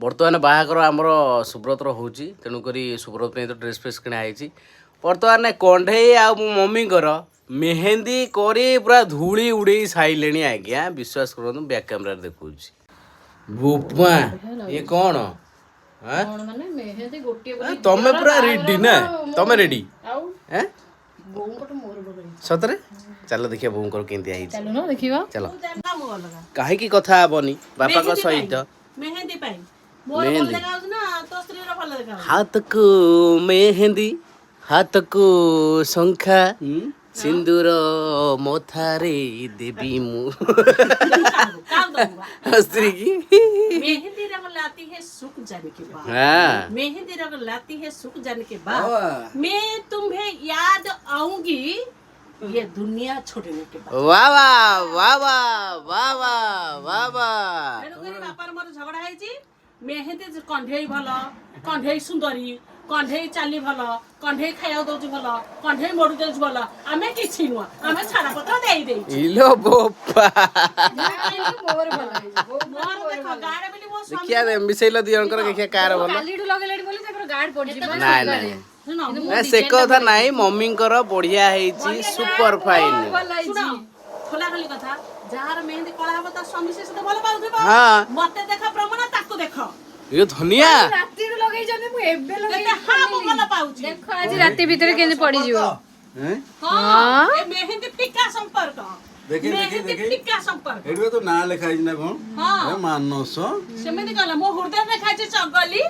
बर्तमान बाहागर आमर सुब्रतर होची तेणुकरी सुब्रत तो ड्रेस फ्रेस किणा है बर्तमान कंढे आ मम्मी मेहंदी करी पूरा धूली उड़े सारे आज्ञा विश्वास करूँ बैक कैमेरा देखा बुपमा ये कौन तमें पूरा रेडी ना तमें रेडी सतरे चलो देखिए बोंकर केंती आई चलो कहीं कथा हेनी बापा को सहित हाथ को मेहंदी हाथ को शंखा सिंदूर मोथारे देवी मु स्त्री की मेहंदी रंग लाती है सुख जाने के बाद मेहंदी रंग लाती है सुख जाने के बाद मैं तुम्हें याद आऊंगी ये दुनिया छोड़ने के बाद वाह वाह वाह वाह वाह वाह वाह बापार मोर झगड़ा है मेहंदी कंढे भल कंढे सुंदरी कंढे चाली भल कंढे खाया दौच भल कंढे मोड़ दौच भल आमे किछि नुआ आमे छाड़ा पत्र देई देई इलो बोपा मोर देखो गाड़ बेली मो स्वामी देखिया दे मिसेइलो दियनकर देखिया कार भल कालीडू लगेलेडी बोली तकर गाड पड़ जिबो नाइ नाइ ना से कथा नाइ मम्मींकर बढ़िया हेची सुपर फाइन सुनो खोला खाली कथा जार मेहंदी कला हबो त स्वामी से भल पाउथबो हां मते देखा प्रमाण ताको देखो यो धनिया राती लगै जने मु एबे लगै हां भल पाउची देखो आज राती भीतर केने पड़ी जिवो हां ए मेहंदी फिका संपर्क देखि फिका संपर्क एडवे तो ना लिखा है ना कोन हां ए मानस सेमेदी कला मो हृदय में खाइছে चगली